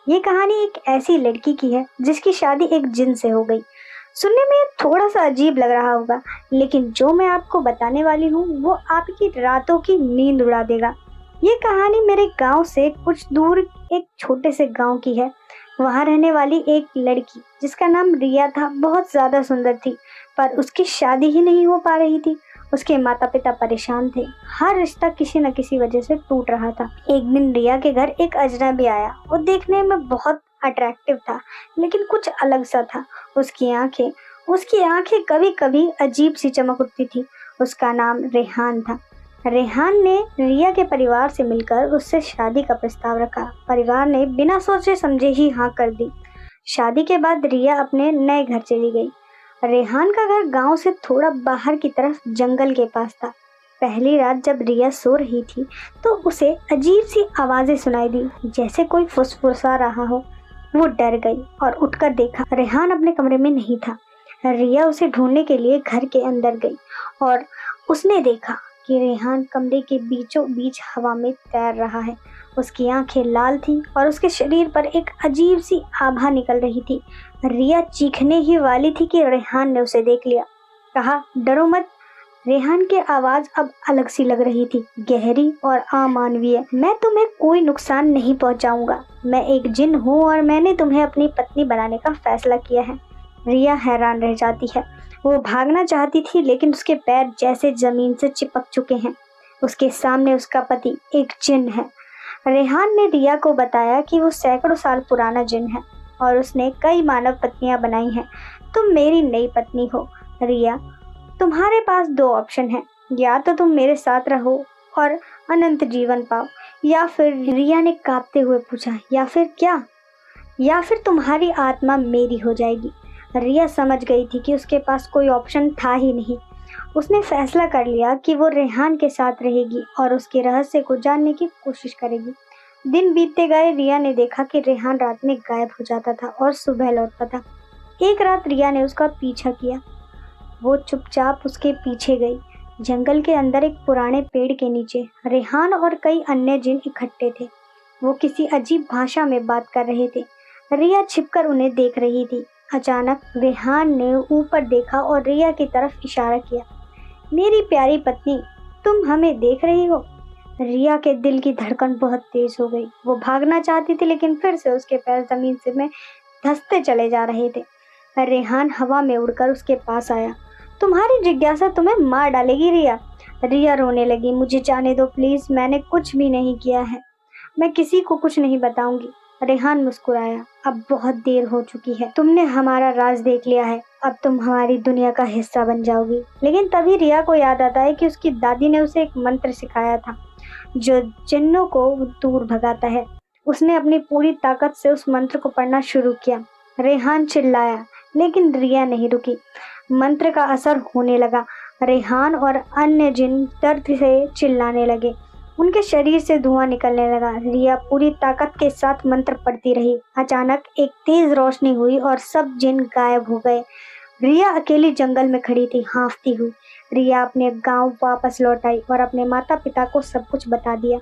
ये कहानी एक ऐसी लड़की की है जिसकी शादी एक जिन से हो गई। सुनने में थोड़ा सा अजीब लग रहा होगा, लेकिन जो मैं आपको बताने वाली हूँ वो आपकी रातों की नींद उड़ा देगा। ये कहानी मेरे गांव से कुछ दूर एक छोटे से गांव की है। वहां रहने वाली एक लड़की जिसका नाम रिया था बहुत ज्यादा सुंदर थी, पर उसकी शादी ही नहीं हो पा रही थी। उसके माता पिता परेशान थे। हर रिश्ता किसी न किसी वजह से टूट रहा था। एक दिन रिया के घर एक अजनबी आया। वो देखने में बहुत अट्रैक्टिव था, लेकिन कुछ अलग सा था। उसकी आंखें कभी कभी अजीब सी चमक उठती थी। उसका नाम रेहान था। रेहान ने रिया के परिवार से मिलकर उससे शादी का प्रस्ताव रखा। परिवार ने बिना सोचे समझे ही हाँ कर दी। शादी के बाद रिया अपने नए घर चली गई। रेहान का घर गांव से थोड़ा बाहर की तरफ जंगल के पास था। पहली रात जब रिया सो रही थी तो उसे अजीब सी आवाजें सुनाई दी, जैसे कोई फुसफुसा रहा हो। वो डर गई और उठकर देखा, रेहान अपने कमरे में नहीं था। रिया उसे ढूंढने के लिए घर के अंदर गई और उसने देखा कि रेहान कमरे के बीचों बीच हवा में तैर रहा है। उसकी आंखें लाल थीं और उसके शरीर पर एक अजीब सी आभा निकल रही थी। रिया चीखने ही वाली थी कि रेहान ने उसे देख लिया। कहा, डरो मत। रेहान की आवाज अब अलग सी लग रही थी, गहरी और अमानवीय। मैं तुम्हें कोई नुकसान नहीं पहुंचाऊंगा। मैं एक जिन हूँ और मैंने तुम्हें अपनी पत्नी बनाने का फैसला किया है। रिया हैरान रह जाती है। वो भागना चाहती थी, लेकिन उसके पैर जैसे जमीन से चिपक चुके हैं। उसके सामने उसका पति एक जिन है। रेहान ने रिया को बताया कि वो सैकड़ों साल पुराना जिन है और उसने कई मानव पत्नियां बनाई हैं। तुम मेरी नई पत्नी हो रिया। तुम्हारे पास दो ऑप्शन हैं, या तो तुम मेरे साथ रहो और अनंत जीवन पाओ, या फिर, रिया ने कांपते हुए पूछा, या फिर क्या? या फिर तुम्हारी आत्मा मेरी हो जाएगी। रिया समझ गई थी कि उसके पास कोई ऑप्शन था ही नहीं। उसने फैसला कर लिया कि वो रेहान के साथ रहेगी और उसके रहस्य को जानने की कोशिश करेगी। दिन बीतते गए। रिया ने देखा कि रेहान रात में गायब हो जाता था और सुबह लौटता था। एक रात रिया ने उसका पीछा किया। वो चुपचाप उसके पीछे गई। जंगल के अंदर एक पुराने पेड़ के नीचे रेहान और कई अन्य जिन इकट्ठे थे। वो किसी अजीब भाषा में बात कर रहे थे। रिया छिपकर उन्हें देख रही थी। अचानक रेहान ने ऊपर देखा और रिया की तरफ इशारा किया। मेरी प्यारी पत्नी, तुम हमें देख रही हो? रिया के दिल की धड़कन बहुत तेज हो गई। वो भागना चाहती थी, लेकिन फिर से उसके पैर जमीन से में धंसते चले जा रहे थे। रेहान हवा में उड़कर उसके पास आया। तुम्हारी जिज्ञासा तुम्हें मार डालेगी रिया। रिया रोने लगी। मुझे जाने दो प्लीज, मैंने कुछ भी नहीं किया है। मैं किसी को कुछ नहीं बताऊंगी। रेहान मुस्कुराया। अब बहुत देर हो चुकी है। तुमने हमारा राज देख लिया है। अब तुम हमारी दुनिया का हिस्सा बन जाओगी। लेकिन तभी रिया को याद आता है कि उसकी दादी ने उसे एक मंत्र सिखाया था जो जिन्नों को दूर भगाता है। उसने अपनी पूरी ताकत से उस मंत्र को पढ़ना शुरू किया। रेहान चिल्लाया, लेकिन रिया नहीं रुकी। मंत्र का असर होने लगा। रेहान और अन्य जिन दर्द से चिल्लाने लगे। उनके शरीर से धुआं निकलने लगा। रिया पूरी ताकत के साथ मंत्र पढ़ती रही। अचानक एक तेज रोशनी हुई और सब जिन गायब हो गए। रिया अकेली जंगल में खड़ी थी, हांफती हुई। रिया अपने गांव वापस लौट आई और अपने माता पिता को सब कुछ बता दिया।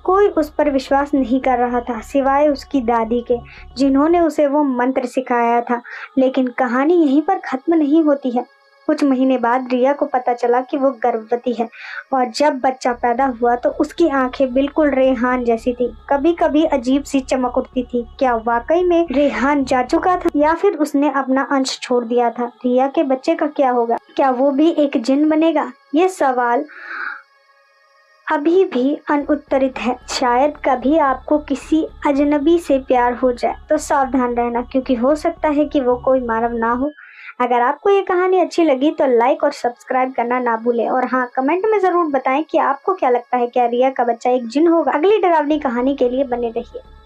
कोई उस पर विश्वास नहीं कर रहा था, सिवाय उसकी दादी के, जिन्होंने उसे वो मंत्र सिखाया था। लेकिन कहानी यहीं पर खत्म नहीं होती है। कुछ महीने बाद रिया को पता चला कि वो गर्भवती है और जब बच्चा पैदा हुआ तो उसकी आंखें बिल्कुल रेहान जैसी थी। कभी कभी अजीब सी चमक उठती थी। क्या वाकई में रेहान जा चुका था, या फिर उसने अपना अंश छोड़ दिया था? रिया के बच्चे का क्या होगा? क्या वो भी एक जिन बनेगा? ये सवाल अभी भी अनुत्तरित है। शायद कभी आपको किसी अजनबी से प्यार हो जाए तो सावधान रहना, क्योंकि हो सकता है कि वो कोई मानव ना हो। अगर आपको ये कहानी अच्छी लगी तो लाइक और सब्सक्राइब करना ना भूलें। और हाँ, कमेंट में जरूर बताएं कि आपको क्या लगता है, क्या रिया का बच्चा एक जिन होगा। अगली डरावनी कहानी के लिए बने रहिए।